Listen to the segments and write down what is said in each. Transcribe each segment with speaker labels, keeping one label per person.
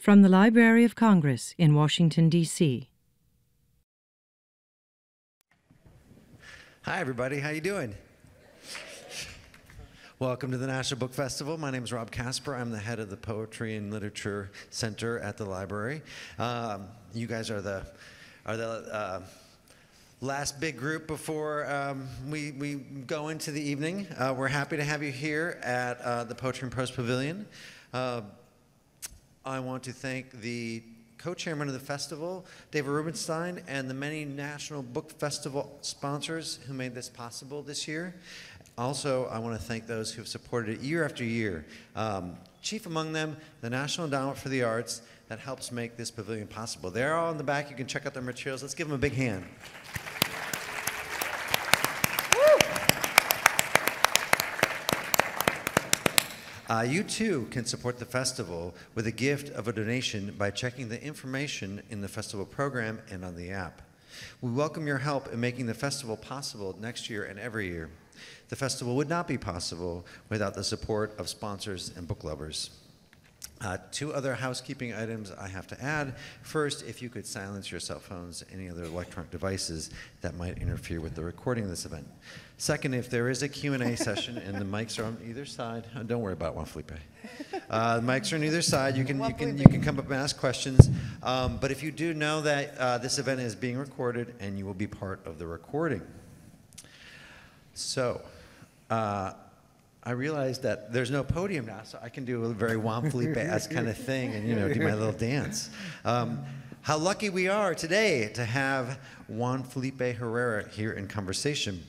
Speaker 1: From the Library of Congress in Washington, D.C.
Speaker 2: Hi, everybody. How you doing? Welcome to the National Book Festival. My name is Rob Casper. I'm the head of the Poetry and Literature Center at the library. You guys are the last big group before we go into the evening. We're happy to have you here at the Poetry and Prose Pavilion. I want to thank the co-chairman of the festival, David Rubenstein, and the many National Book Festival sponsors who made this possible this year. Also, I want to thank those who have supported it year after year. Chief among them, the National Endowment for the Arts, that helps make this pavilion possible. They're all in the back. You can check out their materials. Let's give them a big hand. You too can support the festival with a gift of a donation by checking the information in the festival program and on the app. We welcome your help in making the festival possible next year and every year. The festival would not be possible without the support of sponsors and book lovers. Two other housekeeping items I have to add. First, if you could silence your cell phones, any other electronic devices that might interfere with the recording of this event. Second, if there is a Q&A session and the mics are on either side, don't worry about Juan Felipe. The mics are on either side. You can come up and ask questions. But if you do know that this event is being recorded and you will be part of the recording. So, I realized that there's no podium now, so I can do a very Juan Felipe-esque kind of thing and, do my little dance. How lucky we are today to have Juan Felipe Herrera here in conversation.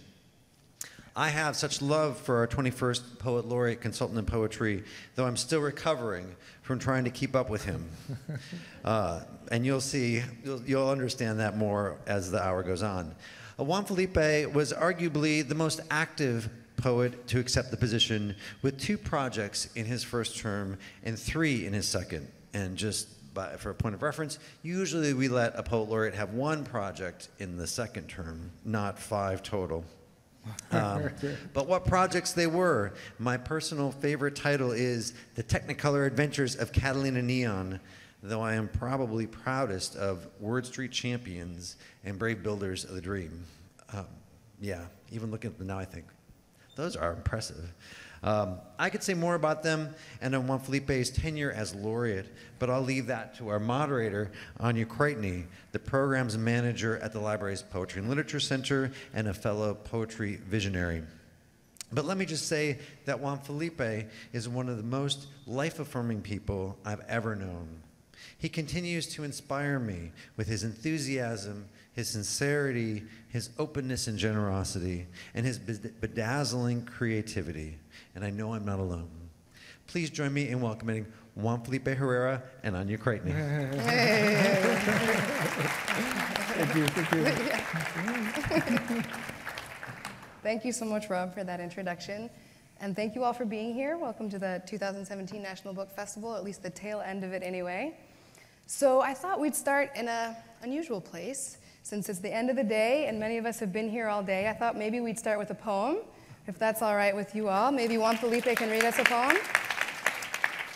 Speaker 2: I have such love for our 21st Poet Laureate Consultant in Poetry, though I'm still recovering from trying to keep up with him. And you'll see, you'll understand that more as the hour goes on. Juan Felipe was arguably the most active poet to accept the position, with 2 projects in his first term and 3 in his second. And just for a point of reference, usually we let a poet laureate have 1 project in the second term, not 5 total. But what projects they were. My personal favorite title is The Technicolor Adventures of Catalina Neon, though I am probably proudest of Word Street Champions and Brave Builders of the Dream. Yeah, even looking at them now, I think, those are impressive. I could say more about them and on Juan Felipe's tenure as laureate, but I'll leave that to our moderator, Anya Kreitney, the program's manager at the library's Poetry and Literature Center and a fellow poetry visionary. But let me just say that Juan Felipe is one of the most life-affirming people I've ever known. He continues to inspire me with his enthusiasm, his sincerity, his openness and generosity, and his bedazzling creativity. And I know I'm not alone. Please join me in welcoming Juan Felipe Herrera and Anya Kreitney.
Speaker 3: Thank you. Thank you so much, Rob, for that introduction. And thank you all for being here. Welcome to the 2017 National Book Festival, at least the tail end of it anyway. So I thought we'd start in an unusual place. Since it's the end of the day and many of us have been here all day, I thought maybe we'd start with a poem, if that's all right with you all. Maybe Juan Felipe can read us a poem,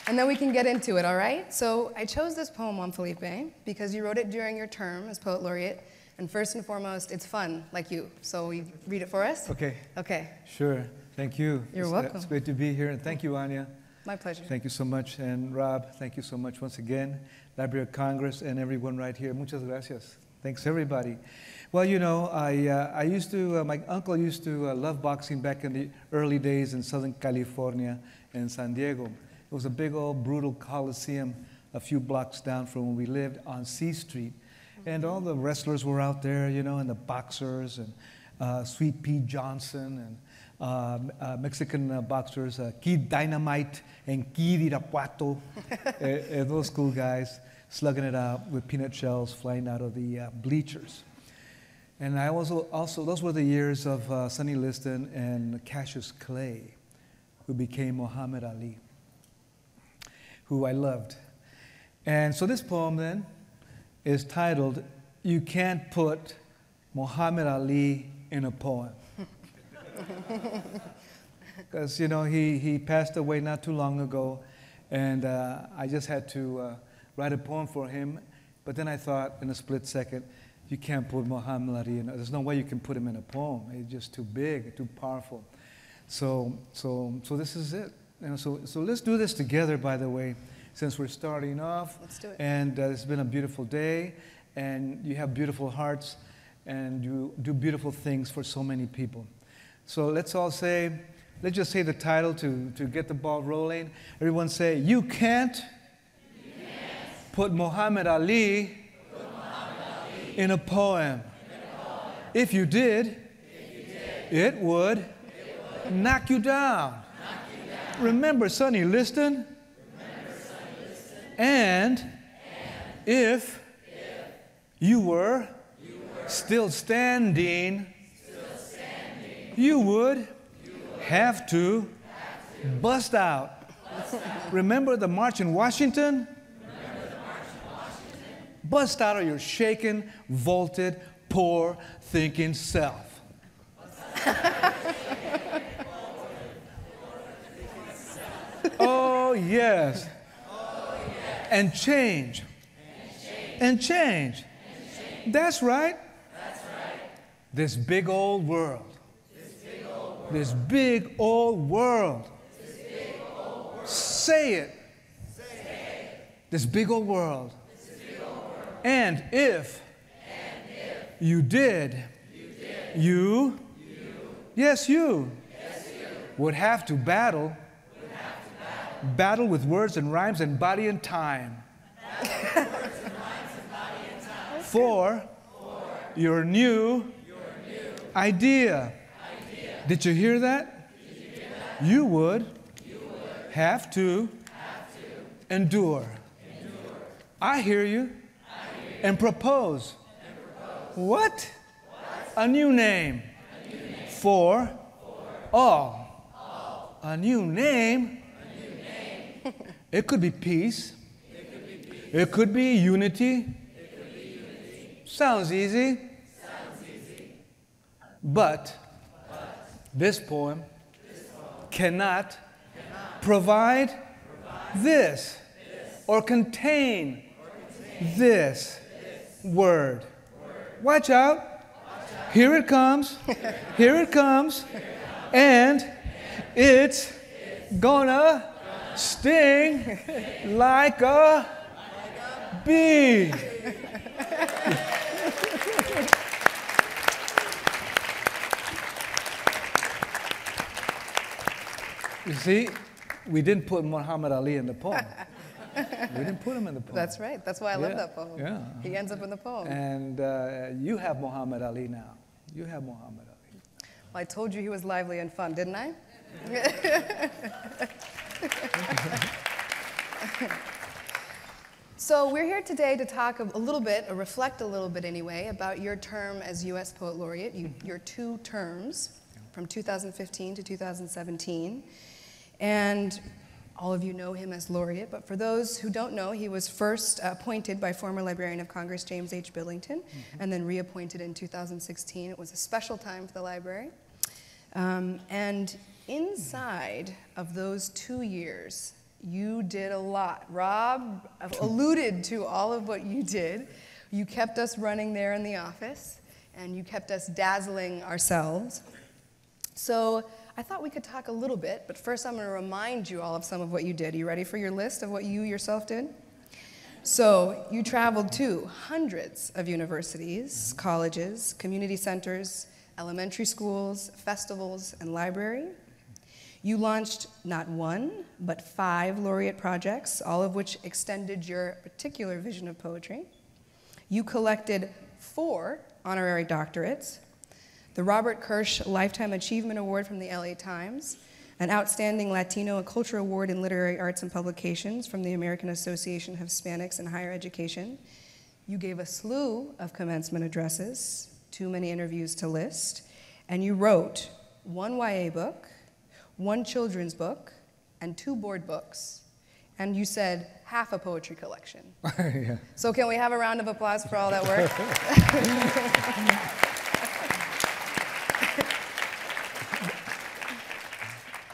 Speaker 3: and then we can get into it, all right? So I chose this poem, Juan Felipe, because you wrote it during your term as Poet Laureate, and first and foremost, it's fun, like you. So will you read it for us?
Speaker 4: Okay.
Speaker 3: Okay.
Speaker 4: Sure. Thank you.
Speaker 3: You're welcome.
Speaker 4: It's great to be here, and thank you, Anya.
Speaker 3: My pleasure.
Speaker 4: Thank you so much. And Rob, thank you so much once again. Library of Congress and everyone right here. Muchas gracias. Thanks, everybody. Well, I used to, my uncle used to love boxing back in the early days in Southern California and San Diego. It was a big old brutal coliseum a few blocks down from where we lived on C Street. And all the wrestlers were out there, and the boxers, and Sweet Pea Johnson, and Mexican boxers, Kid Dynamite and Kid Irapuato, those cool guys slugging it out with peanut shells flying out of the bleachers. And I also those were the years of Sonny Liston and Cassius Clay, who became Muhammad Ali, who I loved. And so this poem then is titled, You Can't Put Muhammad Ali in a Poem. Because, he passed away not too long ago, and I just had to write a poem for him. But then I thought in a split second, you can't put Muhammad Ali in. There's no way you can put him in a poem. It's just too big, too powerful. So this is it. So let's do this together, by the way, since we're starting off.
Speaker 3: Let's do it.
Speaker 4: And it's been a beautiful day, and you have beautiful hearts, and you do beautiful things for so many people. So let's just say the title to get the ball rolling. Everyone say, you can't put Muhammad Ali in a poem. If you did, it would knock you down. Remember, Sonny Liston. And if you were still standing, you would have to bust out. Remember the March in Washington? Bust out of your shaken, vaulted, poor thinking self. Oh, yes. And change. And change. That's right. This big old world. This big old world. Say it. This big old world. And if you did, you, yes, you, would have to battle with words and rhymes and body and time. For your new idea. Did you hear that? You would have to endure. I hear you. And propose. What? A new name. For all. A new name. It could be peace. It could be unity. Sounds easy. But this poem cannot provide this or contain this word. Watch out. Here it comes. Here it comes. And it's gonna sting like a bee. You see, we didn't put Muhammad Ali in the poem. We didn't put him in the poem.
Speaker 3: That's right. That's why I love that poem.
Speaker 4: Yeah.
Speaker 3: He ends up in the poem.
Speaker 4: And you have Muhammad Ali now. You have Muhammad Ali.
Speaker 3: Well, I told you he was lively and fun, didn't I? So we're here today to talk a little bit, or reflect a little bit anyway, about your term as U.S. Poet Laureate, your 2 terms from 2015 to 2017. And all of you know him as laureate, but for those who don't know, he was first appointed by former Librarian of Congress James H. Billington, and then reappointed in 2016. It was a special time for the library. And inside of those 2 years, you did a lot. Rob alluded to all of what you did. You kept us running there in the office, and you kept us dazzling ourselves. So I thought we could talk a little bit, but first I'm going to remind you all of some of what you did. Are you ready for your list of what you yourself did? So you traveled to hundreds of universities, colleges, community centers, elementary schools, festivals, and library. You launched not 1, but 5 laureate projects, all of which extended your particular vision of poetry. You collected 4 honorary doctorates, the Robert Kirsch Lifetime Achievement Award from the LA Times, an Outstanding Latino Culture Award in Literary Arts and Publications from the American Association of Hispanics in Higher Education. You gave a slew of commencement addresses, too many interviews to list, and you wrote 1 YA book, 1 children's book, and 2 board books. And you said half a poetry collection.
Speaker 4: Yeah.
Speaker 3: So can we have a round of applause for all that work?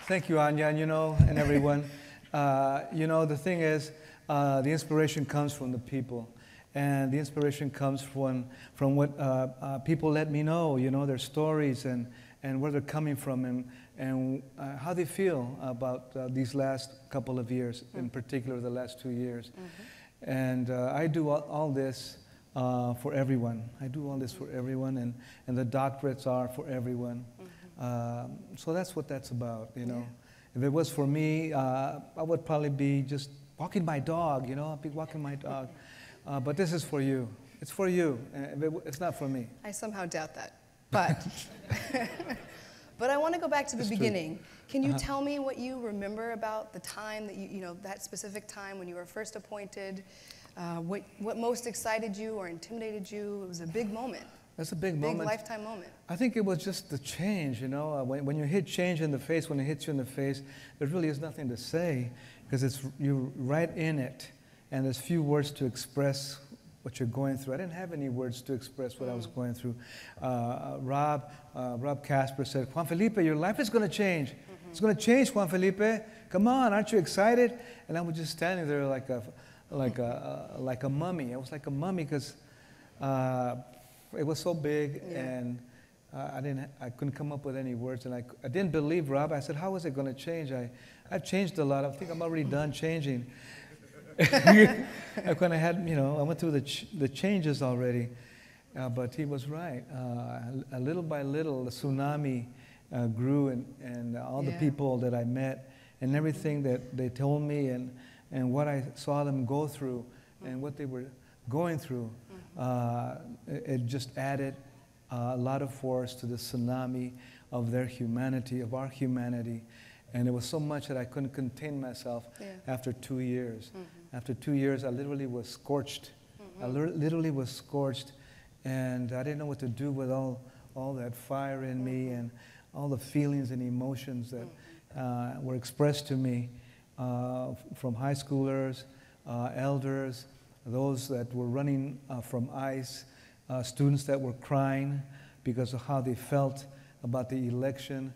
Speaker 4: Thank you, Anya, and everyone. The thing is, the inspiration comes from the people. And the inspiration comes from what people let me know, their stories and where they're coming from and how they feel about these last couple of years, in particular the last 2 years. And I do all this for everyone. I do all this for everyone, and the doctorates are for everyone. So that's what that's about, If it was for me, I would probably be just walking my dog, I'd be walking my dog. But this is for you. It's for you. It's not for me.
Speaker 3: I somehow doubt that. But, but I want to go back to the beginning. Can you tell me what you remember about the time that that specific time when you were first appointed? What most excited you or intimidated you? It was a big moment.
Speaker 4: That's a big moment.
Speaker 3: Big lifetime moment.
Speaker 4: I think it was just the change, When you hit change in the face, when it hits you in the face, there really is nothing to say because you're right in it. And there's few words to express what you're going through. I didn't have any words to express what I was going through. Rob Casper said, Juan Felipe, your life is going to change. It's going to change, Juan Felipe. Come on, aren't you excited? And I was just standing there like a mummy. I was like a mummy because it was so big, and I couldn't come up with any words, and I didn't believe Rob. I said, how is it going to change? I've changed a lot. I think I'm already done changing. I kind of had, I went through the changes already, but he was right. A little by little, the tsunami grew, and all the people that I met, and everything that they told me, and what I saw them go through, and what they were going through, it just added a lot of force to the tsunami of their humanity, of our humanity. And it was so much that I couldn't contain myself after 2 years. After 2 years, I literally was scorched. I literally was scorched, and I didn't know what to do with all that fire in me and all the feelings and emotions that were expressed to me from high schoolers, elders, those that were running from ICE, students that were crying because of how they felt about the election,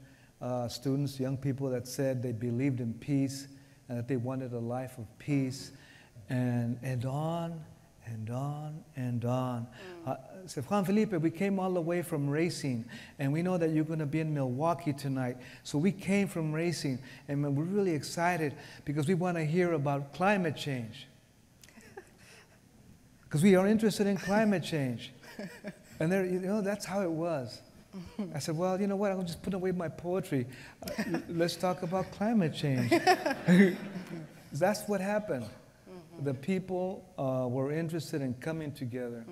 Speaker 4: students, young people that said they believed in peace and that they wanted a life of peace, and on and on and on. So Juan Felipe, we came all the way from racing, and we know that you're going to be in Milwaukee tonight. So we came from racing, and we're really excited because we want to hear about climate change. Because we are interested in climate change. And there, that's how it was. I said, well, you know what, I'll just put away my poetry. Let's talk about climate change. That's what happened. The people were interested in coming together.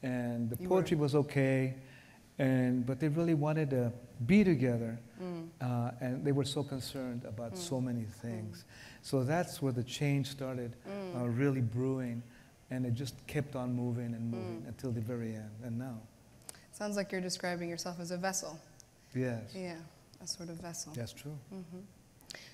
Speaker 4: And the poetry was okay, but they really wanted to be together. And they were so concerned about so many things. So that's where the change started really brewing. And it just kept on moving and moving until the very end, and now.
Speaker 3: Sounds like you're describing yourself as a vessel.
Speaker 4: Yes.
Speaker 3: Yeah, a sort of vessel.
Speaker 4: That's true.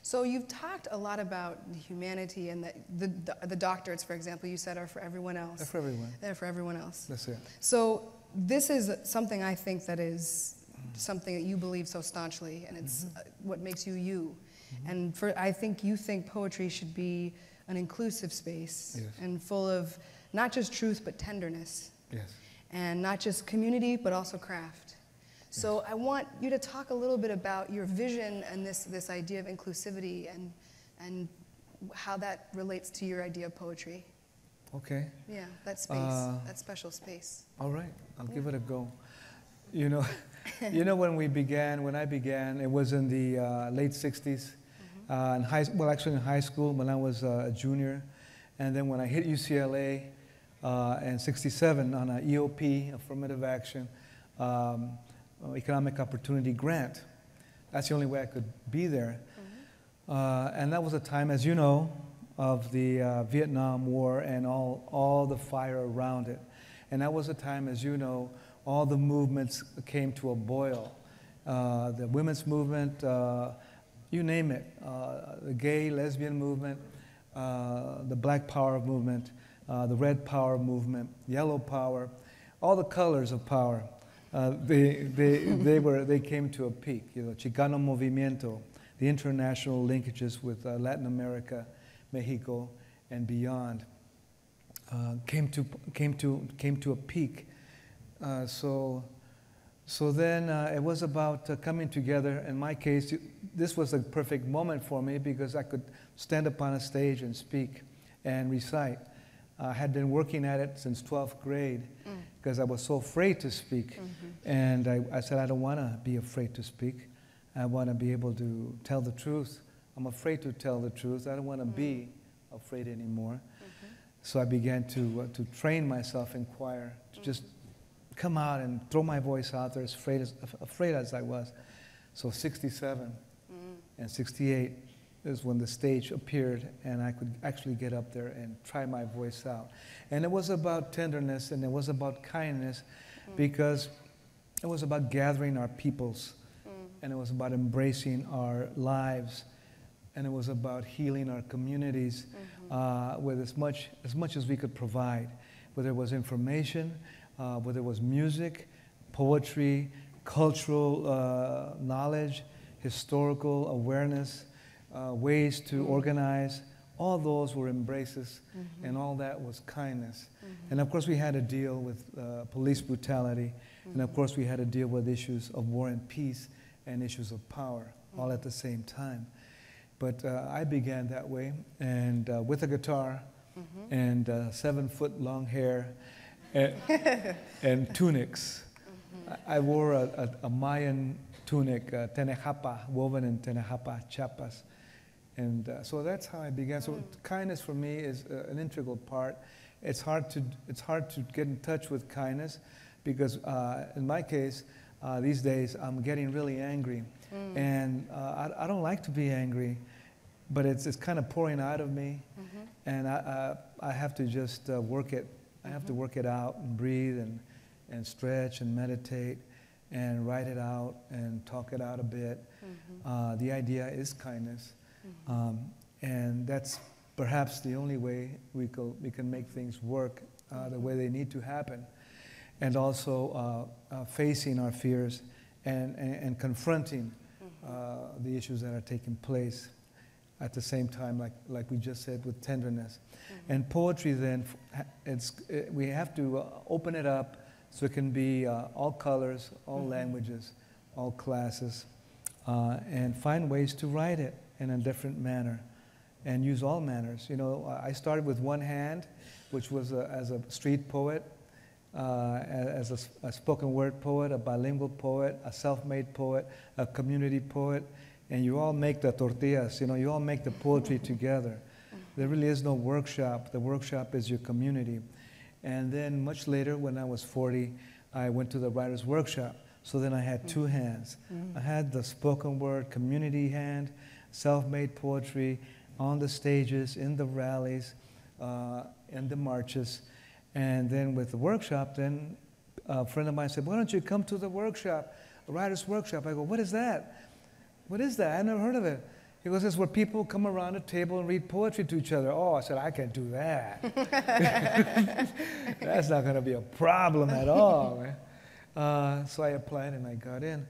Speaker 3: So you've talked a lot about humanity and that the doctorates, for example, you said are for everyone else.
Speaker 4: They're for everyone.
Speaker 3: They're for everyone else.
Speaker 4: That's it.
Speaker 3: So this is something I think that is something that you believe so staunchly, and it's what makes you you. And I think you think poetry should be an inclusive space and full of not just truth but tenderness.
Speaker 4: Yes.
Speaker 3: And not just community but also craft. So I want you to talk a little bit about your vision and this idea of inclusivity and how that relates to your idea of poetry.
Speaker 4: Okay.
Speaker 3: Yeah, that space, that special space.
Speaker 4: All right, I'll give it a go. You know, when I began, it was in the late 60s. Actually in high school when I was a junior. And then when I hit UCLA in 67 on an EOP, Affirmative Action, Economic Opportunity Grant. That's the only way I could be there. And that was a time, as you know, of the Vietnam War and all the fire around it. And that was a time, as you know, all the movements came to a boil. The women's movement, you name it, the gay, lesbian movement, the Black Power movement, the Red Power movement, Yellow Power, all the colors of power. They came to a peak. Chicano Movimiento, the international linkages with Latin America, Mexico, and beyond came to a peak. So then it was about coming together. In my case, this was a perfect moment for me because I could stand up on a stage and speak and recite. I had been working at it since 12th grade because I was so afraid to speak. And I said, I don't want to be afraid to speak. I want to be able to tell the truth. I'm afraid to tell the truth. I don't want to be afraid anymore. So I began to train myself in choir, to just come out and throw my voice out there, as afraid as I was. So 67 and 68 is when the stage appeared and I could actually get up there and try my voice out. And it was about tenderness and it was about kindness because it was about gathering our peoples and it was about embracing our lives and it was about healing our communities with as much as we could provide, whether it was information, whether it was music, poetry, cultural knowledge, historical awareness, ways to organize. All those were embraces, and all that was kindness. And of course, we had to deal with police brutality, and of course, we had to deal with issues of war and peace and issues of power, all at the same time. But I began that way, and with a guitar and 7-foot long hair and tunics. I wore a Mayan tunic, Tenejapa, woven in Tenejapa, Chiapas. And so that's how I began. So kindness for me is an integral part. It's hard to get in touch with kindness because in my case, these days I'm getting really angry. And I don't like to be angry, but it's kind of pouring out of me. And I have to just work it. I have to work it out and breathe and stretch and meditate and write it out and talk it out a bit. The idea is kindness. And that's perhaps the only way we can make things work the way they need to happen. And also facing our fears and confronting the issues that are taking place at the same time, like we just said, with tenderness. And poetry then, we have to open it up so it can be all colors, all languages, all classes, and find ways to write it in a different manner and use all manners. You know, I started with one hand, which was as a street poet, as a spoken word poet, a bilingual poet, a self-made poet, a community poet, and you all make the tortillas, you know, you all make the poetry together. There really is no workshop. The workshop is your community. And then much later, when I was 40, I went to the writer's workshop. So then I had two hands. I had the spoken word community hand, self-made poetry on the stages, in the rallies, in the marches. And then with the workshop, then a friend of mine said, why don't you come to the workshop, a writer's workshop? I go, what is that? What is that? I never heard of it. He goes, it's where people come around a table and read poetry to each other. Oh, I said, I can't do that. That's not going to be a problem at all. So I applied and I got in.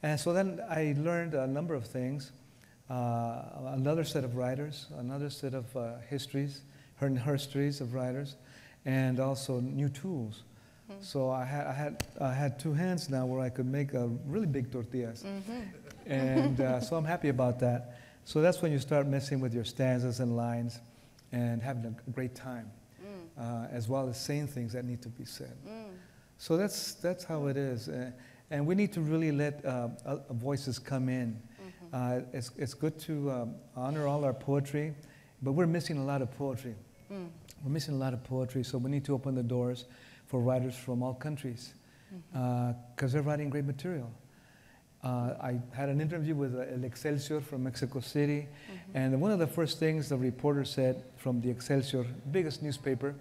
Speaker 4: And so then I learned a number of things. Another set of writers, another set of histories of writers, and also new tools. So I had two hands now where I could make really big tortillas. And so I'm happy about that. So that's when you start messing with your stanzas and lines and having a great time, as well as saying things that need to be said. So that's how it is. And we need to really let voices come in. It's good to honor all our poetry, but we're missing a lot of poetry. We're missing a lot of poetry, so we need to open the doors for writers from all countries because they're writing great material. I had an interview with El Excelsior from Mexico City, and one of the first things the reporter said from the Excelsior, biggest newspaper,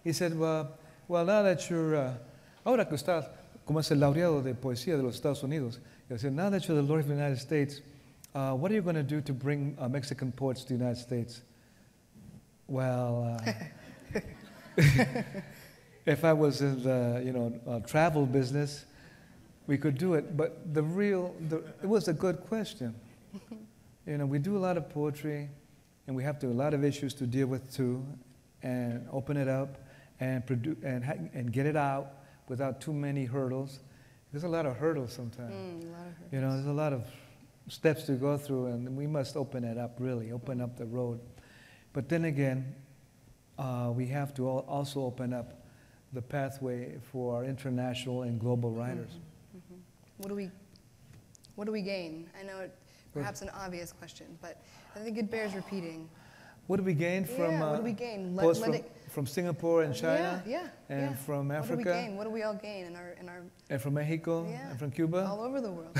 Speaker 4: he said, well, now that you're, ahora que estás, como es el laureado de poesía de los Estados Unidos, he said, now that you're the Laureate of the United States, what are you going to do to bring Mexican poets to the United States? Well, if I was in the travel business, we could do it. But it was a good question. You know, we do a lot of poetry. and we have a lot of issues to deal with too, and open it up and and get it out without too many hurdles. There's a lot of hurdles sometimes.
Speaker 3: A lot of hurdles.
Speaker 4: You know, there's a lot of steps to go through, and we must open it up, really, open up the road. But then again, we have to also open up the pathway for our international and global writers.
Speaker 3: What do we gain? I know it perhaps an obvious question, but I think it bears repeating.
Speaker 4: What do we gain from
Speaker 3: what do we gain?
Speaker 4: posts from Singapore and China? And from Africa?
Speaker 3: What do we gain? What do we all gain in our
Speaker 4: and from Mexico? And from Cuba?
Speaker 3: All over the world.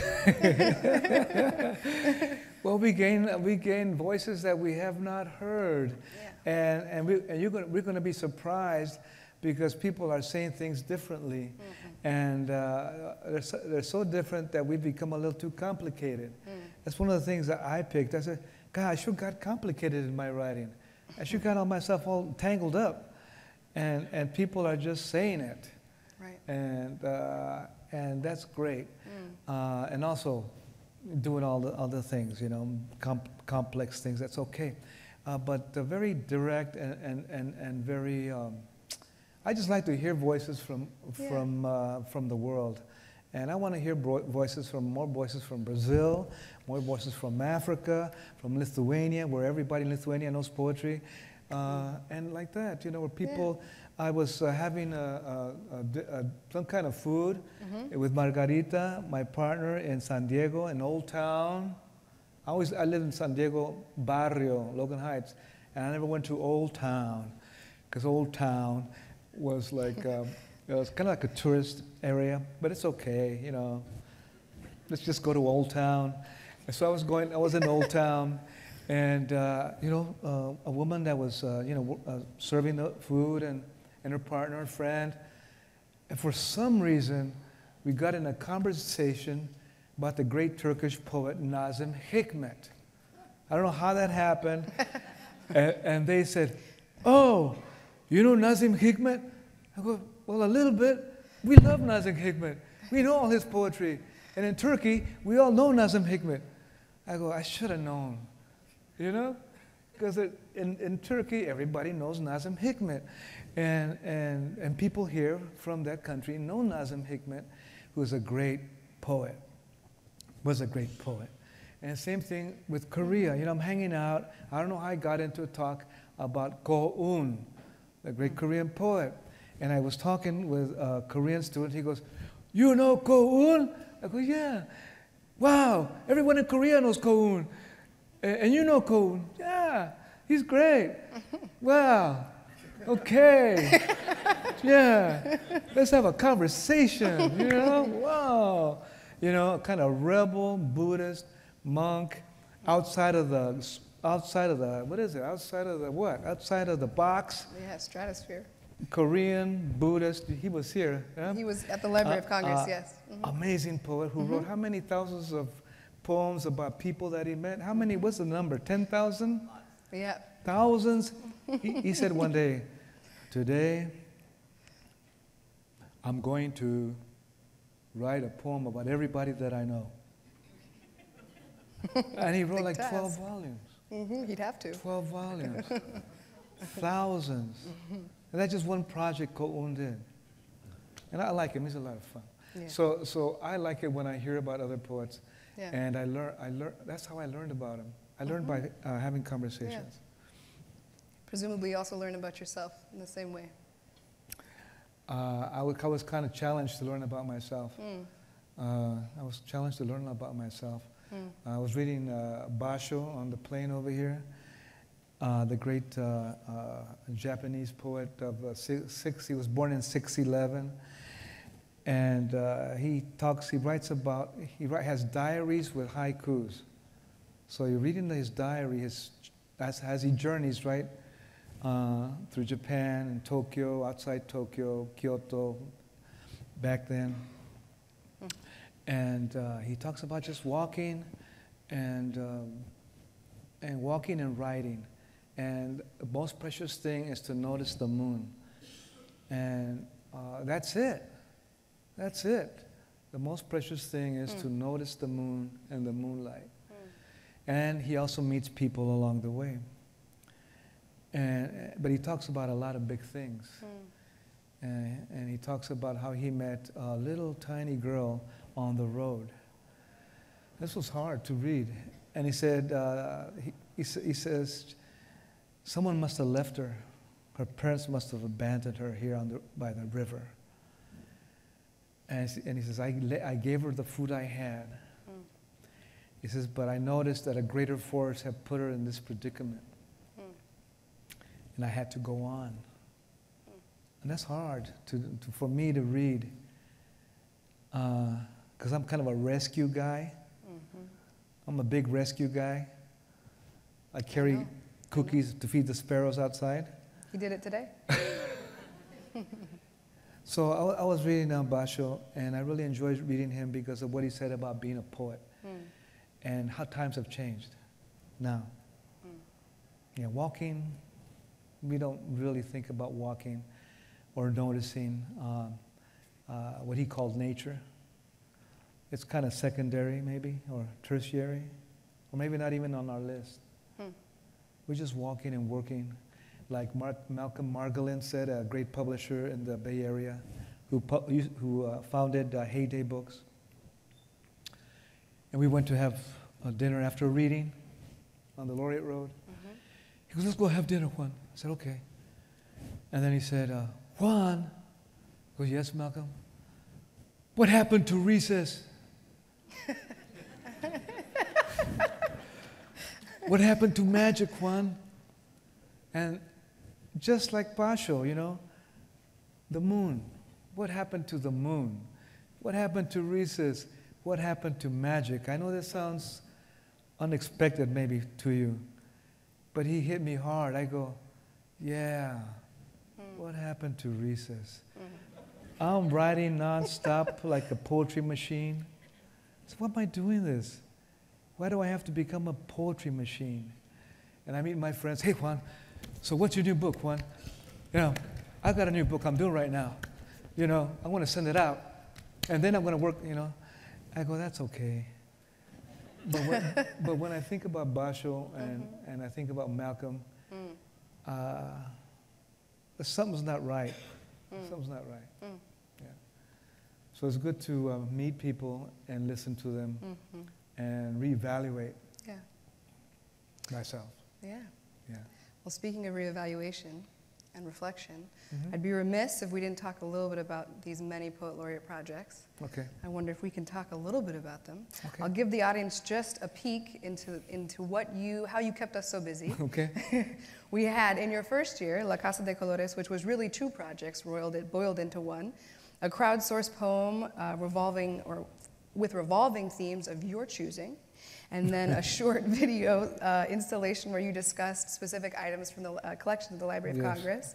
Speaker 4: Well, we gain voices that we have not heard. And we're going to be surprised because people are saying things differently. And they're so different that we become a little too complicated. That's one of the things that I picked. I said, God, I sure got complicated in my writing. I sure got all myself all tangled up. And people are just saying it.
Speaker 3: Right.
Speaker 4: And that's great. And also doing all the things, you know, complex things, that's okay. But very direct and very, I just like to hear voices from the world. And I want to hear more voices from Brazil, more voices from Africa, from Lithuania, where everybody in Lithuania knows poetry. And like that, you know, where people, I was having some kind of food with Margarita, my partner in San Diego, in Old Town. I lived in San Diego Barrio, Logan Heights, and I never went to Old Town, because Old Town was like, it was kind of like a tourist area, but it's okay, you know. Let's just go to Old Town. And so I was in Old Town, and you know, a woman that was, you know, serving the food, and her partner, and friend, and for some reason, we got in a conversation about the great Turkish poet Nazım Hikmet. I don't know how that happened, and they said, "Oh, you know Nazım Hikmet?" I go, "Well, a little bit. We love Nazım Hikmet. We know all his poetry. And in Turkey, we all know Nazım Hikmet." I go, I should have known, you know? Because in Turkey, everybody knows Nazım Hikmet. And people here from that country know Nazım Hikmet, who is a great poet, was a great poet. And same thing with Korea. You know, I'm hanging out. I don't know how I got into a talk about Ko Un, the great Korean poet. And I was talking with a Korean student. He goes, "You know Ko Un?" I go, "Yeah." "Wow, everyone in Korea knows Ko Un. And you know Ko Un?" "Yeah, he's great." "Wow, okay. Yeah, let's have a conversation, you know?" Wow. You know, kind of rebel Buddhist monk outside of the, what is it? Outside of the what? Outside of the box.
Speaker 3: Yeah, stratosphere.
Speaker 4: Korean, Buddhist, he was here. Yeah?
Speaker 3: He was at the Library of Congress, yes.
Speaker 4: Amazing poet who wrote how many thousands of poems about people that he met? How many, what's the number, 10,000?
Speaker 3: Yeah.
Speaker 4: Thousands? He said one day, "Today, I'm going to write a poem about everybody that I know." And he wrote like 12 volumes.
Speaker 3: He'd have to.
Speaker 4: 12 volumes. Thousands. And that's just one project Ko Un did. And I like him. He's a lot of fun.
Speaker 3: Yeah.
Speaker 4: So I like it when I hear about other poets.
Speaker 3: Yeah.
Speaker 4: And I learn. That's how I learned about him. I learned by having conversations.
Speaker 3: Yeah. Presumably you also learn about yourself in the same way.
Speaker 4: I was kind of challenged to learn about myself. I was challenged to learn about myself. I was reading Basho on the plane over here, the great Japanese poet of he was born in 611. And he has diaries with haikus. So you're reading his diary, as he journeys, right? Through Japan and Tokyo, outside Tokyo, Kyoto, back then. And he talks about just walking and walking and writing. And the most precious thing is to notice the moon. And that's it. That's it. The most precious thing is to notice the moon and the moonlight. And he also meets people along the way. But he talks about a lot of big things. And he talks about how he met a little tiny girl on the road. This was hard to read. And he said, he says, someone must have left her. Her parents must have abandoned her here by the river. And he says, I gave her the food I had. He says, but I noticed that a greater force had put her in this predicament. And I had to go on. And that's hard for me to read. Because I'm kind of a rescue guy. I'm a big rescue guy. I carry cookies to feed the sparrows outside.
Speaker 3: He did it today.
Speaker 4: So I was reading Basho, and I really enjoyed reading him because of what he said about being a poet and how times have changed now. Yeah, walking, we don't really think about walking or noticing what he called nature. It's kind of secondary maybe, or tertiary, or maybe not even on our list. We're just walking and working. Like Malcolm Margolin said, a great publisher in the Bay Area who founded Heyday Books. And we went to have a dinner after reading on the Laureate Road. He goes, let's go have dinner, Juan. I said, okay. And then he said, Juan. I goes, yes, Malcolm. What happened to recess? What happened to magic, Juan? And just like Basho, you know, the moon. What happened to the moon? What happened to recess? What happened to magic? I know this sounds unexpected maybe to you, but he hit me hard. I go, yeah, what happened to recess? I'm writing nonstop like a poetry machine. So why am I doing this? Why do I have to become a poetry machine? And I meet my friends, hey Juan, so what's your new book, Juan? You know, I've got a new book I'm doing right now. You know, I want to send it out. And then I'm going to work, you know. I go, that's okay. But when I think about Basho and I think about Malcolm, something's not right. Something's not right. Yeah. So it's good to meet people and listen to them and reevaluate myself.
Speaker 3: Yeah.
Speaker 4: Yeah.
Speaker 3: Well, speaking of reevaluation and reflection, I'd be remiss if we didn't talk a little bit about these many Poet Laureate projects.
Speaker 4: Okay.
Speaker 3: I wonder if we can talk a little bit about them.
Speaker 4: Okay.
Speaker 3: I'll give the audience just a peek into how you kept us so busy.
Speaker 4: Okay.
Speaker 3: We had, in your first year, La Casa de Colores, which was really two projects boiled into one, a crowdsourced poem with revolving themes of your choosing, and then a short video installation where you discussed specific items from the collection of the Library of Congress.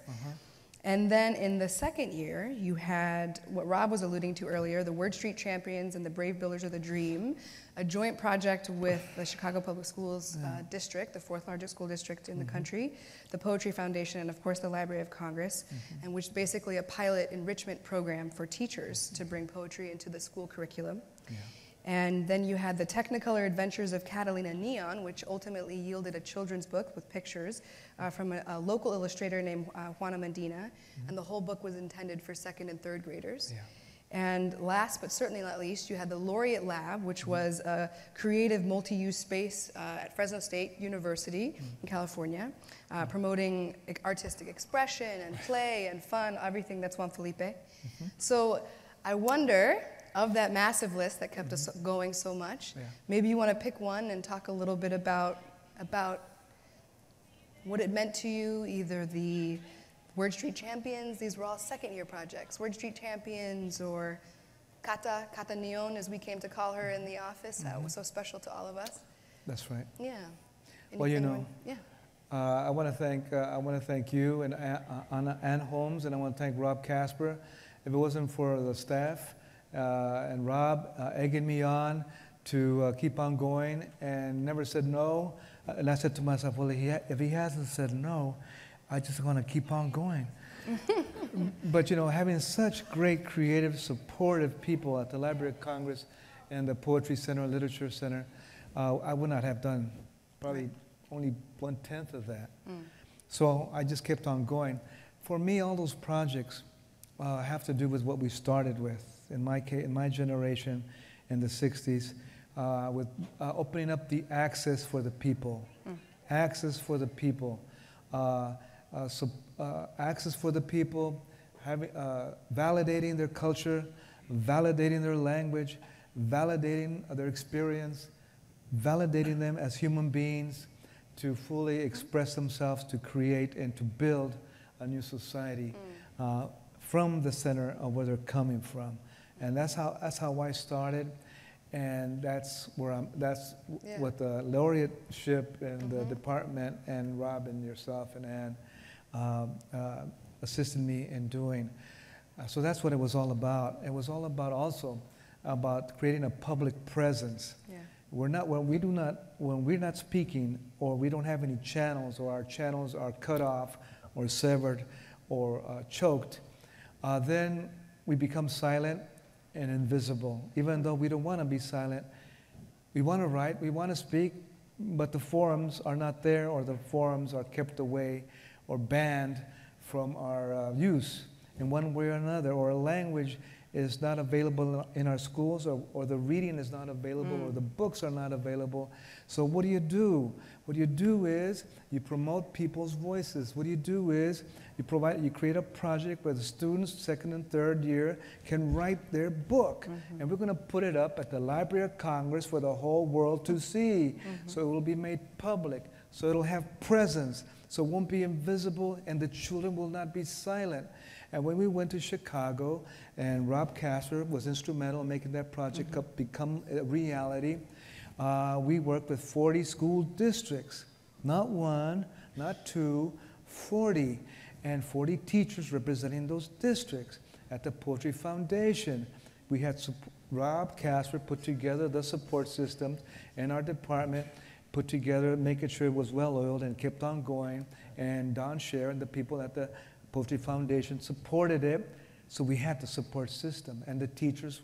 Speaker 3: And then in the second year, you had what Rob was alluding to earlier, the Word Street Champions and the Brave Builders of the Dream, a joint project with the Chicago Public Schools District, the fourth largest school district in the country, the Poetry Foundation, and of course the Library of Congress, and which is basically a pilot enrichment program for teachers to bring poetry into the school curriculum. And then you had the Technicolor Adventures of Catalina Neon, which ultimately yielded a children's book with pictures from a local illustrator named Juana Medina, and the whole book was intended for second and third graders. And last but certainly not least, you had the Laureate Lab, which was a creative multi-use space at Fresno State University in California, promoting artistic expression and play and fun, everything that's Juan Felipe. So I wonder, of that massive list that kept us going so much, maybe you want to pick one and talk a little bit about what it meant to you, either the Word Street Champions, these were all second-year projects, Word Street Champions, or Cata Neon, as we came to call her in the office. That was so special to all of us.
Speaker 4: That's right.
Speaker 3: Yeah.
Speaker 4: Well, you know,
Speaker 3: yeah.
Speaker 4: I want to thank you and Ann Holmes, and I want to thank Rob Casper. If it wasn't for the staff and Rob egging me on to keep on going and never said no, and I said to myself, well, if he hasn't said no, I just want to keep on going. But you know, having such great, creative, supportive people at the Library of Congress and the Poetry Center, Literature Center, I would not have done probably only 1/10 of that. So I just kept on going. For me, all those projects have to do with what we started with. In my generation, in the 60s, with opening up the access for the people. Access for the people. Access for the people, validating their culture, validating their language, validating their experience, validating them as human beings to fully express themselves, to create and to build a new society from the center of where they're coming from. And that's how I started, and that's where what the laureateship and the department and Rob and yourself and Ann assisted me in doing. So that's what it was all about. It was all about also about creating a public presence. Yeah. When we're not speaking, or we don't have any channels, or our channels are cut off or severed or choked, then we become silent and invisible. Even though we don't want to be silent, we want to write, we want to speak, but the forums are not there, or the forums are kept away or banned from our use in one way or another, or a language is not available in our schools, or the reading is not available, or the books are not available. So what do you do? What you do is you promote people's voices. What you do is you create a project where the students, second and third year, can write their book. And we're going to put it up at the Library of Congress for the whole world to see. So it will be made public. So it'll have presence. So it won't be invisible, and the children will not be silent. And when we went to Chicago, and Rob Casper was instrumental in making that project become a reality, we worked with 40 school districts. Not one, not two, 40. And 40 teachers representing those districts. At the Poetry Foundation, we had Rob Casper put together the support system, and our department put together, making sure it was well-oiled and kept on going. And Don Scher and the people at the Poetry Foundation supported it, so we had the support system. And the teachers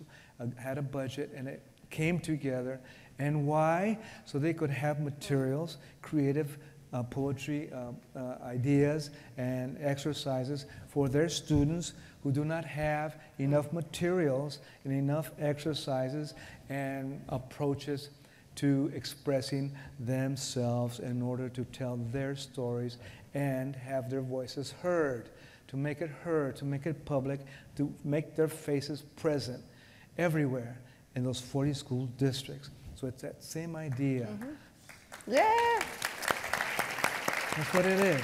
Speaker 4: had a budget, and it came together. And why? So they could have materials, creative poetry ideas and exercises for their students who do not have enough materials and enough exercises and approaches to expressing themselves in order to tell their stories and have their voices heard, to make it public, to make their faces present everywhere in those 40 school districts. So it's that same idea.
Speaker 3: Yeah!
Speaker 4: That's what it is.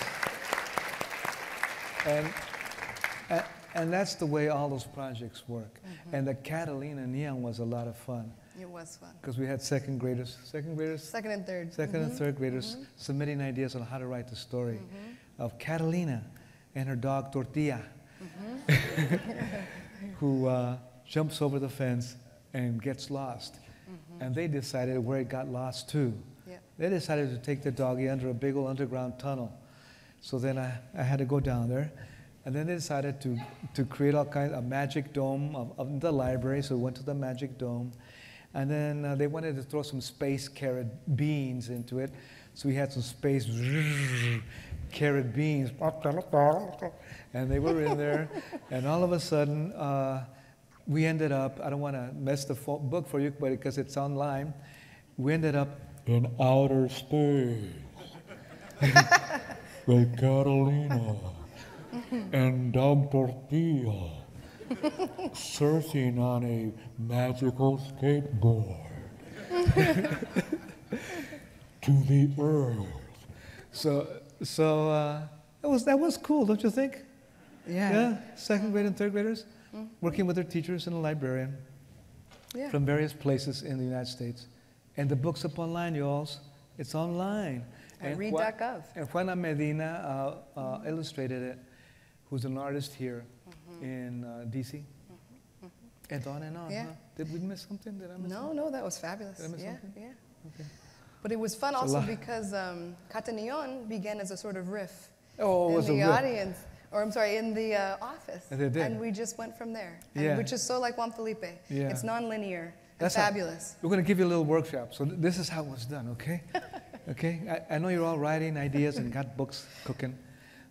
Speaker 4: And that's the way all those projects work. And the Catalina Neon was a lot of fun.
Speaker 3: It was fun.
Speaker 4: Because we had second and third graders submitting ideas on how to write the story of Catalina and her dog Tortilla, who jumps over the fence and gets lost. And they decided where it got lost too. They decided to take the doggy under a big old underground tunnel. So then I had to go down there. And then they decided to create all kinds of magic dome of the library. So we went to the magic dome. And then they wanted to throw some space carrot beans into it. So we had some space carrot beans. And they were in there. And all of a sudden, we ended up, I don't want to mess the book for you, but because it's online, we ended up in outer space with Catalina and Dog Tortilla surfing on a magical skateboard to the earth. So that was cool, don't you think? Yeah. Second grade and third graders working with their teachers and a librarian from various places in the United States. And the book's up online, y'all. It's online.
Speaker 3: And read.gov.
Speaker 4: And Juana Medina illustrated it, who's an artist here in D.C. And on and on.
Speaker 3: Yeah.
Speaker 4: Huh? Did we miss something? Did I miss something?
Speaker 3: No, that was fabulous.
Speaker 4: Did I miss something?
Speaker 3: Yeah.
Speaker 4: Okay.
Speaker 3: But it was fun also because Catanion began as a sort of riff
Speaker 4: Oh, it was
Speaker 3: in the
Speaker 4: a riff.
Speaker 3: audience, or I'm sorry, in the office.
Speaker 4: And they did.
Speaker 3: And we just went from there, which is so like Juan Felipe.
Speaker 4: Yeah.
Speaker 3: It's non-linear.
Speaker 4: That's
Speaker 3: fabulous.
Speaker 4: We're going to give you a little workshop. So this is how it was done, okay? Okay? I know you're all writing ideas and got books cooking.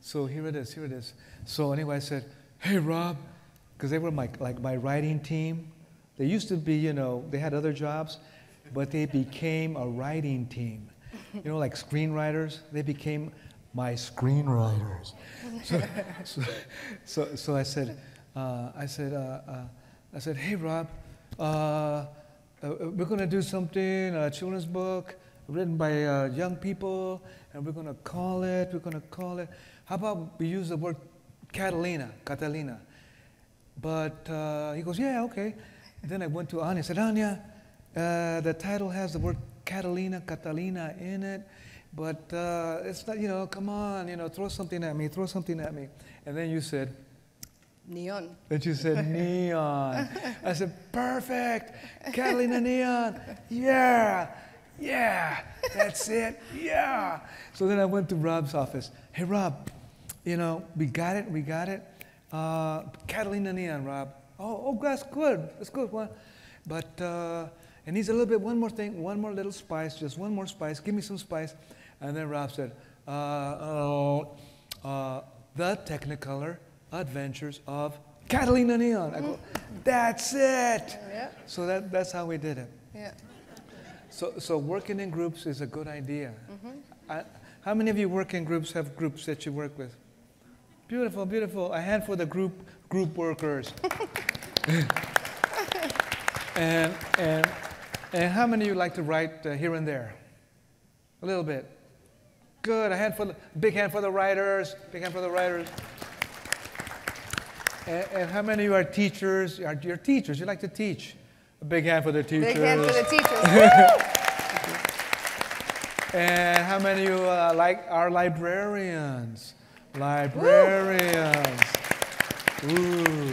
Speaker 4: So here it is, here it is. So anyway, I said, hey, Rob, because they were my writing team. They used to be, you know, they had other jobs, but they became a writing team. You know, like screenwriters, they became my screenwriters. So I said, hey, Rob, we're going to do something, a children's book written by young people, and we're going to call it, how about we use the word Catalina. But he goes, yeah, okay. Then I went to Anya, I said, Anya, the title has the word Catalina in it, but it's not, you know, come on, you know, throw something at me. And then you said,
Speaker 3: Neon.
Speaker 4: Then she said, neon. I said, perfect, Catalina neon, yeah, that's it, yeah. So then I went to Rob's office. Hey, Rob, you know, we got it. Catalina neon, Rob. Oh, that's good. But it needs a little bit, one more thing, one more little spice, just one more spice. Give me some spice. And then Rob said, The Technicolor Adventures of Catalina Neon. I go, that's it.
Speaker 3: Yeah.
Speaker 4: So that's how we did it.
Speaker 3: Yeah.
Speaker 4: So working in groups is a good idea. How many of you work in groups, have groups that you work with? Beautiful, beautiful. A hand for the group workers. and how many of you like to write here and there? A little bit. Good. Big hand for the writers. Big hand for the writers. And how many of you are teachers? You're teachers. You like to teach. A big hand for the teachers.
Speaker 3: Big hand for the teachers.
Speaker 4: And how many of you are librarians? Librarians. Ooh,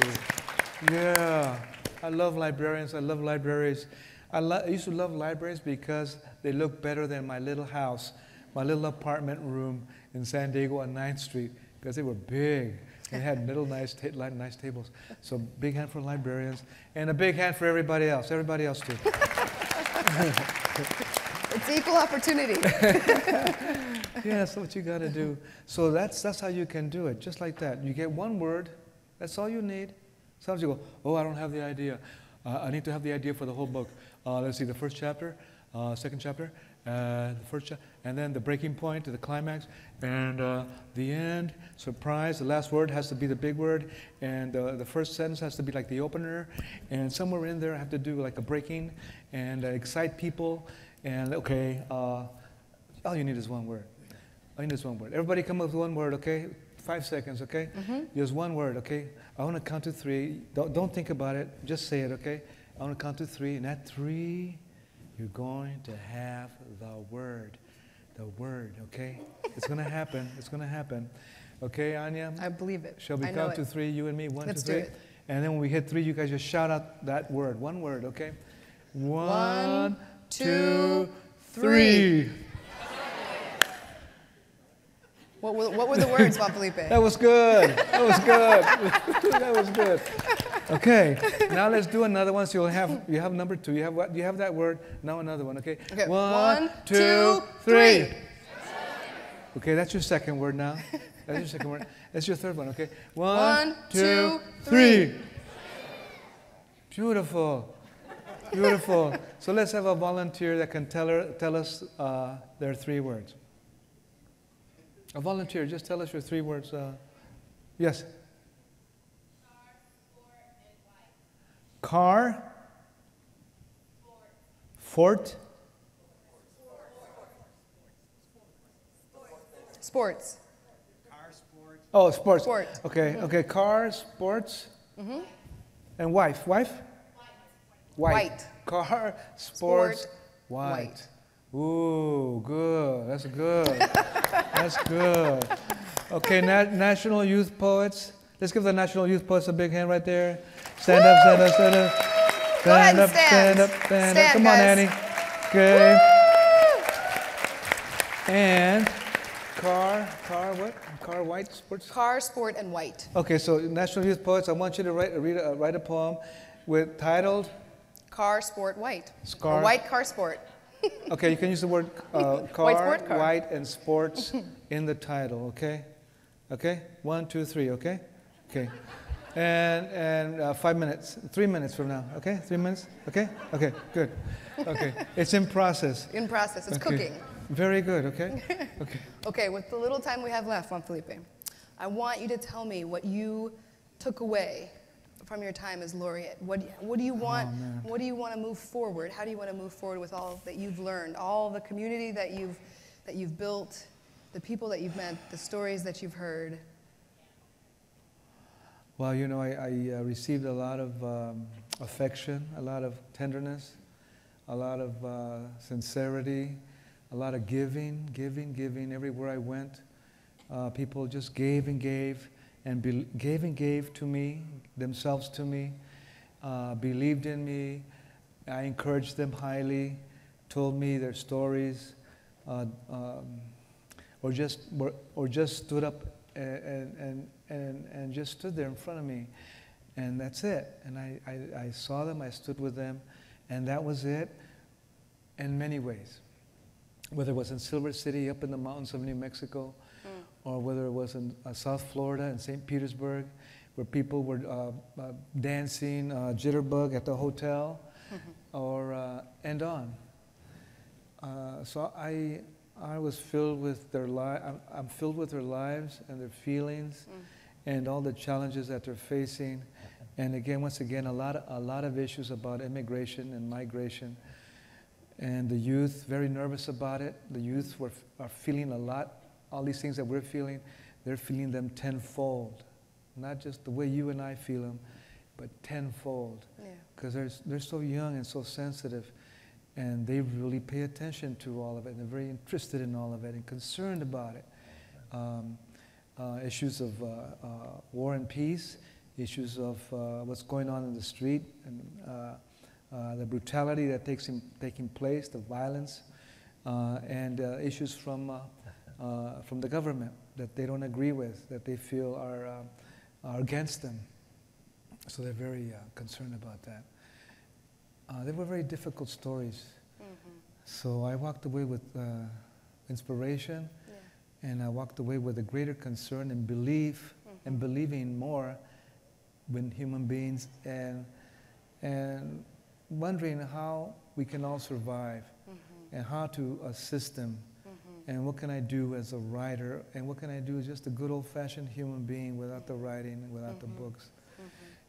Speaker 4: yeah. I love librarians. I love libraries. I used to love libraries because they look better than my little house, my little apartment room in San Diego on 9th Street, because they were big. They had nice tables. So big hand for librarians, and a big hand for everybody else too.
Speaker 3: It's equal opportunity.
Speaker 4: Yeah, that's what you got to do. So that's how you can do it, just like that. You get one word, that's all you need. Sometimes you go, oh, I don't have the idea. I need to have the idea for the whole book. Let's see, the first chapter, second chapter, the first chapter, and then the breaking point to the climax, and the end, surprise. The last word has to be the big word, and the first sentence has to be like the opener, and somewhere in there I have to do like a breaking and excite people. And okay, all you need is one word. All you need is one word. Everybody come up with one word, okay? 5 seconds, okay? Just one word, okay? I want to count to 3. Don't think about it. Just say it, okay? I want to count to 3, and at 3, you're going to have the word. The word, okay? It's going to happen. It's going to happen. Okay, Anya?
Speaker 3: I believe it.
Speaker 4: Shall we count to 3, you and me? 1,
Speaker 3: Let's
Speaker 4: 2, 3.
Speaker 3: do it.
Speaker 4: And then when we hit 3, you guys just shout out that word. One word, okay? 1, 2, 3.
Speaker 3: What were the words, Juan Felipe?
Speaker 4: That was good. That was good. That was good. Okay, now let's do another one. So you have number 2. You have that word. Now another one. Okay. 1, 2, 3. Okay, that's your second word now. That's your second word. That's your third one. Okay. 1, 2, 3. Beautiful. Beautiful. So let's have a volunteer that can tell us their 3 words. A volunteer, just tell us your 3 words. Yes? Car, sport,
Speaker 3: Sports.
Speaker 4: Oh, sports.
Speaker 3: Sport.
Speaker 4: Okay, car, sports, and wife.
Speaker 3: White.
Speaker 4: Car, sports,
Speaker 3: Sport,
Speaker 4: white. Ooh, good. That's good. That's good. Okay, National Youth Poets. Let's give the National Youth Poets a big hand right there. Stand up, stand up, stand up.
Speaker 3: Go ahead and
Speaker 4: Stand up.
Speaker 3: Stand,
Speaker 4: Come on,
Speaker 3: guys.
Speaker 4: Annie. Okay. And car, what? Car, white, sports?
Speaker 3: Car, sport, and white.
Speaker 4: Okay, so National Youth Poets, I want you to write a poem titled
Speaker 3: Car, sport, white.
Speaker 4: Scar.
Speaker 3: A white car, sport.
Speaker 4: Okay, you can use the word car,
Speaker 3: White sport car.
Speaker 4: white, and sports in the title, okay? Okay? 1, 2, 3, okay? Okay. And 5 minutes, 3 minutes from now, okay? 3 minutes, okay? Okay, good. Okay, it's in process.
Speaker 3: In process, it's
Speaker 4: Okay.
Speaker 3: cooking.
Speaker 4: Very good, okay? Okay.
Speaker 3: Okay, with the little time we have left, Juan Felipe, I want you to tell me what you took away from your time as laureate. What do you want?
Speaker 4: Oh,
Speaker 3: what do you want to move forward? How do you want to move forward with all that you've learned, all the community that you've built, the people that you've met, the stories that you've heard?
Speaker 4: Well, you know, I received a lot of affection, a lot of tenderness, a lot of sincerity, a lot of giving everywhere I went. People just gave and gave to me, themselves to me, believed in me. I encouraged them highly, told me their stories, or just stood up and just stood there in front of me, and that's it. And I saw them, I stood with them, and that was it. In many ways, whether it was in Silver City, up in the mountains of New Mexico, or whether it was in South Florida in St. Petersburg, where people were dancing jitterbug at the hotel, or and on. So I was filled with their I'm filled with their lives and their feelings, and all the challenges that they're facing, and again, once again, a lot of issues about immigration and migration, and the youth very nervous about it. The youth are feeling a lot. All these things that we're feeling, they're feeling them tenfold. Not just the way you and I feel them, but tenfold. Because they're so young and so sensitive, and they really pay attention to all of it, and they're very interested in all of it and concerned about it. Issues of war and peace, issues of what's going on in the street, and the brutality that taking place, the violence, and issues from the government that they don't agree with, that they feel are against them. So they're very concerned about that. They were very difficult stories. So I walked away with inspiration, and I walked away with a greater concern and belief, and believing more in human beings, and wondering how we can all survive, and how to assist them. And what can I do as a writer? And what can I do as just a good old-fashioned human being without the writing, without the books?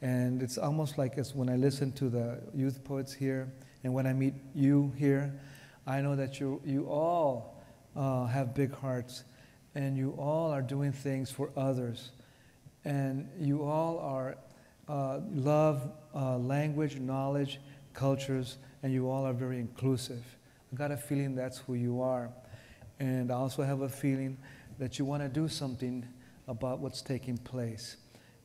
Speaker 4: And it's almost like it's when I listen to the youth poets here, and when I meet you here, I know that you all have big hearts, and you all are doing things for others, and you all are love language, knowledge, cultures, and you all are very inclusive. I got a feeling that's who you are. And I also have a feeling that you want to do something about what's taking place.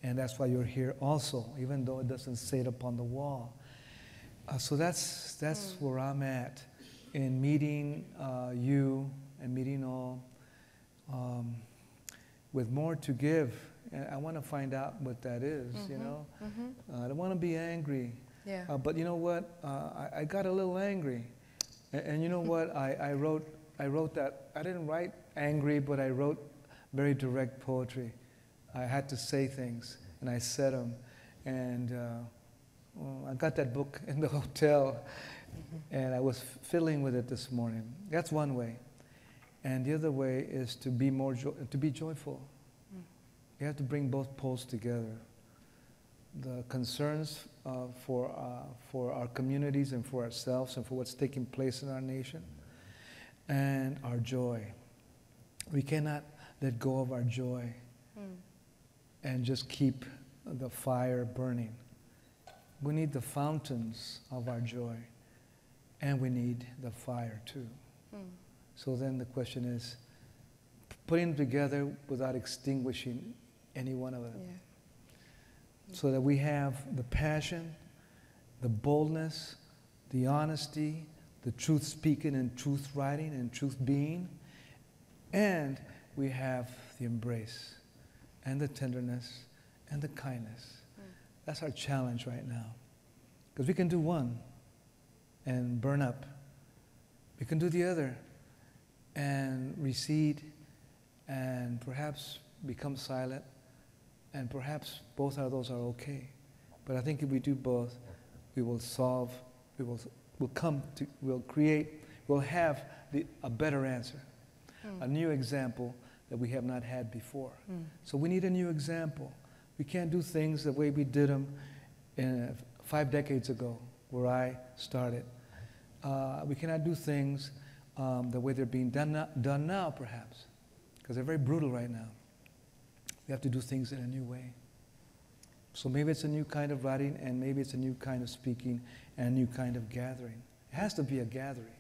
Speaker 4: And that's why you're here also, even though it doesn't say it up on the wall. So that's where I'm at in meeting you and meeting all with more to give. And I want to find out what that is, you know. I don't want to be angry. But you know what? I got a little angry. And you know what? I wrote that. I didn't write angry, but I wrote very direct poetry. I had to say things, and I said them. And I got that book in the hotel, and I was fiddling with it this morning. That's one way. And the other way is to be joyful. You have to bring both poles together. The concerns for our communities and for ourselves and for what's taking place in our nation, and our joy. We cannot let go of our joy and just keep the fire burning. We need the fountains of our joy, and we need the fire too. So then the question is, putting them together without extinguishing any one of them. So that we have the passion, the boldness, the honesty, the truth speaking and truth writing and truth being, and we have the embrace and the tenderness and the kindness. That's our challenge right now. Because we can do one and burn up. We can do the other and recede and perhaps become silent, and perhaps both of those are okay. But I think if we do both, we will solve, we'll have a better answer, a new example that we have not had before. So we need a new example. We can't do things the way we did them 5 decades ago, where I started. We cannot do things the way they're being done now, perhaps, because they're very brutal right now. We have to do things in a new way. So maybe it's a new kind of writing, and maybe it's a new kind of speaking, and a new kind of gathering. It has to be a gathering.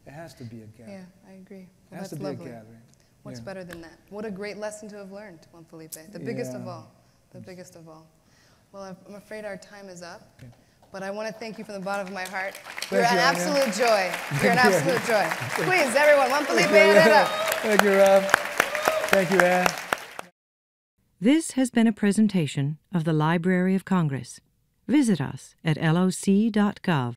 Speaker 4: It has to be a gathering.
Speaker 3: Yeah, I agree.
Speaker 4: It has to be
Speaker 3: lovely.
Speaker 4: a gathering.
Speaker 3: What's better than that? What a great lesson to have learned, Juan Felipe. The biggest of all. The biggest of all. Well, I'm afraid our time is up. Okay. But I want to thank you from the bottom of my heart. You're an absolute joy. You're an absolute joy. Please, everyone, Juan Felipe Herrera.
Speaker 4: Thank you, Rob. Thank you, Anne.
Speaker 1: This has been a presentation of the Library of Congress. Visit us at loc.gov.